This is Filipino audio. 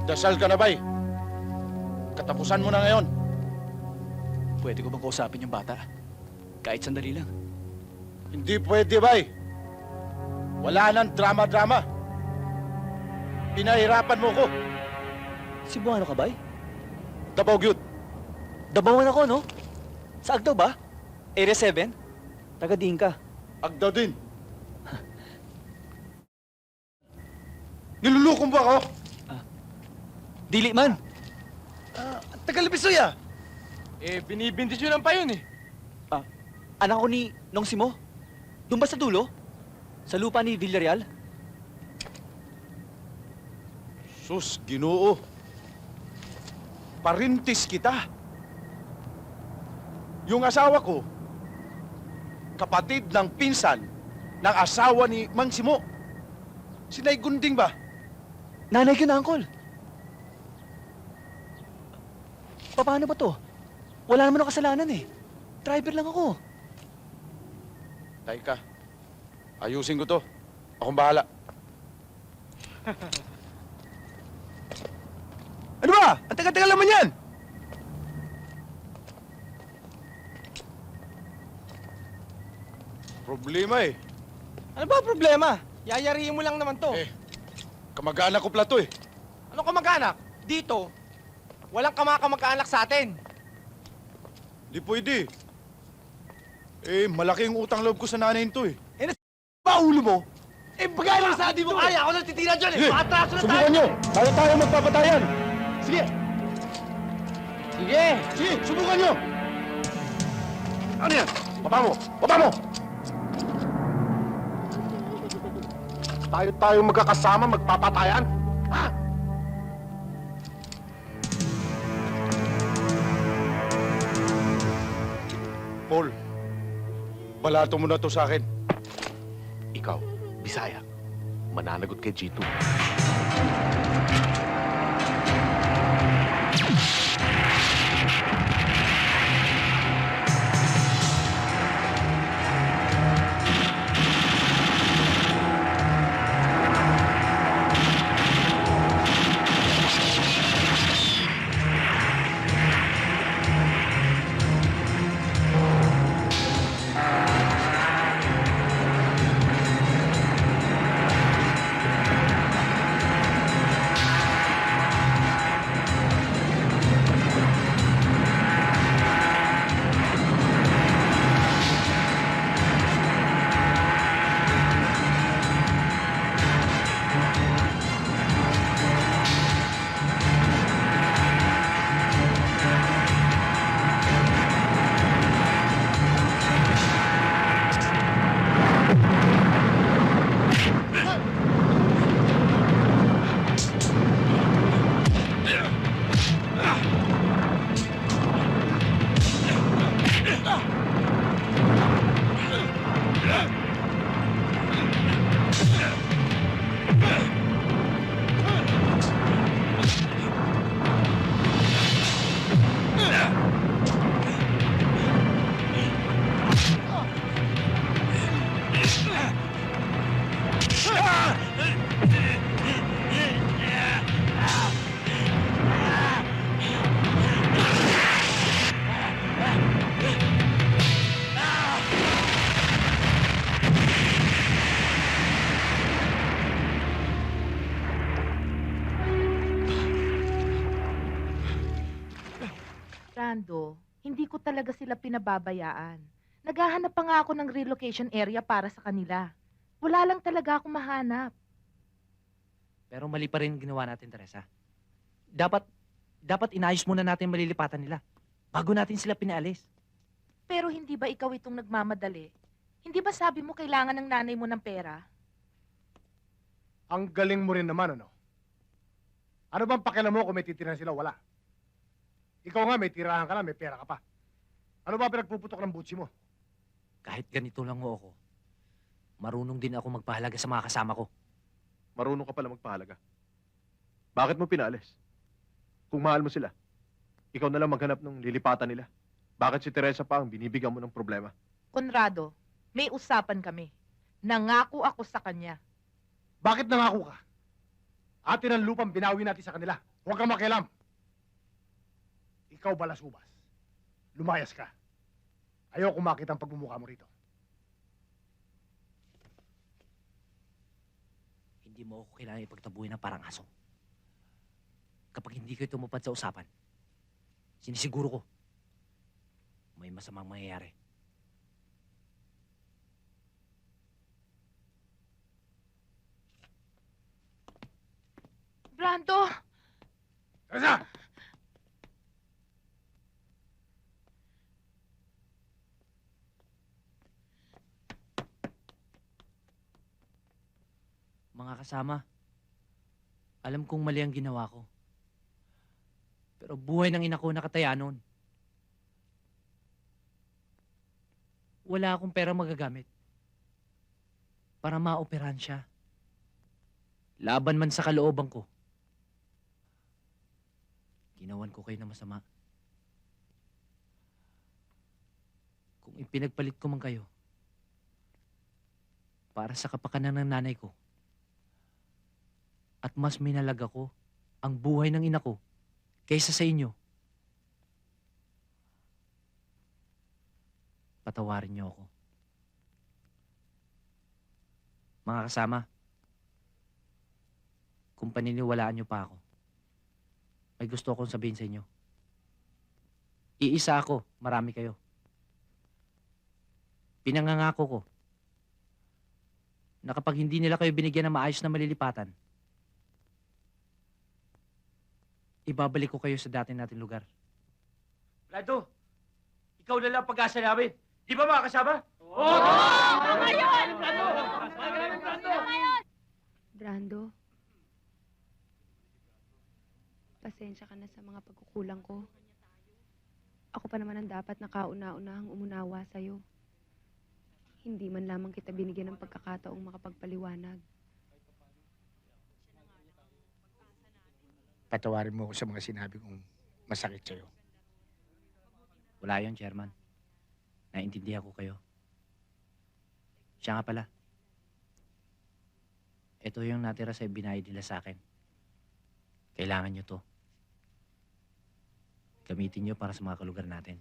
Nagdasal ka na ba'y? Katapusan mo na ngayon. Pwede ko bang kausapin yung bata? Kahit sandali lang. Hindi pwede ba'y? Wala nang drama-drama. Pinahirapan mo ko. Cebuano ka ba? Dabaw gyud. Dabawan ako, no? Sa Agdaw ba? Area 7? Taga-diin ka. Agdaw din. Nilulukong ba ako? Dili man. Tagal-Bisoy ah. Binibindisyonan pa yun eh. Anak ko ni Nong Simo. Doon ba sa dulo? Sa lupa ni Villarreal? Sus, Ginoo. Parintis kita. Yung asawa ko, kapatid ng pinsan ng asawa ni Mang Simo. Sinay Gunding ba? Nanay ko na, Uncle. Paano ba to? Wala naman ako kasalanan eh. Driver lang ako. Tay ka. Ayusin ko to. Akong bahala. Ano ba? Ang tagal-tagal naman yan. Problema eh. Ano ba ang problema? Yayarihin mo lang naman to. Kamag-anak ko pala to eh. Ano kamag-anak? Dito, walang kamag-anak sa atin. Di pwede. Malaki yung utang loob ko sa nanay nito eh. Ba ulo mo? Bagay lang sa atin mo kaya. Ako nang titira dyan eh. Maatraso na tayo. Subukan nyo! Tayo tayo magpapatayan! Sige. Sige. Sige, subukan nyo! Ano yan? Baba mo! Baba mo! Tayo magkakasama magpapatayan? Ha? Paul, balato mo na to sa akin. Ikaw, Bisaya, mananagot kay G2. Rando, hindi ko talaga sila pinababayaan. Naghahanap pa nga ako ng relocation area para sa kanila. Wala lang talaga akong mahanap. Pero mali pa rin ginawa natin, Teresa. Dapat inayos muna natin malilipatan nila bago natin sila pinaalis. Pero hindi ba ikaw itong nagmamadali? Hindi ba sabi mo kailangan ng nanay mo ng pera? Ang galing mo rin naman, ano? Ano bang pakialam mo kung may titirahan sila? Wala. Ikaw nga, may tirahan ka na, may pera ka pa. Ano ba pinagpuputok ng butsi mo? Kahit ganito lang ho ako, marunong din ako magpahalaga sa mga kasama ko. Marunong ka pala magpahalaga. Bakit mo pinaalis? Kung mahal mo sila, ikaw na lang maghanap ng lilipatan nila. Bakit si Teresa pa ang binibigyan mo ng problema? Conrado, may usapan kami. Nangako ako sa kanya. Bakit nangako ka? Atin ang lupang binawi natin sa kanila. Huwag kang makialam. Ikaw balasubas. Lumayas ka. Ayoko makita ang pagmumukha mo rito. Hindi mo ako kailangan ipagtabuhin ng parang aso. Kapag hindi kayo tumupad sa usapan, sinisiguro ko, may masamang mangyayari. Brando! Teresa! Mga kasama, alam kong mali ang ginawa ko. Pero buhay ng ina ko nakataya noon. Wala akong pera magagamit para maoperahan siya. Laban man sa kalooban ko. Ginawan ko kayo na masama. Kung ipinagpalit ko man kayo para sa kapakanan ng nanay ko, at mas minalaga ko ang buhay ng ina ko kaysa sa inyo, patawarin niyo ako. Mga kasama, kung paniniwalaan niyo pa ako, may gusto akong sabihin sa inyo. Iisa ako, marami kayo. Pinangangako ko na kapag hindi nila kayo binigyan ng maayos na malilipatan, ibabalik ko kayo sa dati nating lugar. Brando, ikaw na lang pag-asa namin. Di ba mga kasama? Oo! Brando, pasensya ka na sa mga pagkukulang ko. Ako pa naman ang dapat na kauna-unahang umunawa sa'yo. Hindi man lamang kita binigyan ng pagkakataong makapagpaliwanag. Patawarin mo ako sa mga sinabi kong masakit sa'yo. Wala yon, Chairman. Naintindihan ko kayo. Siya nga pala. Ito yung natira sa ibinayad nila sa akin. Kailangan nyo to. Gamitin nyo para sa mga kalugar natin.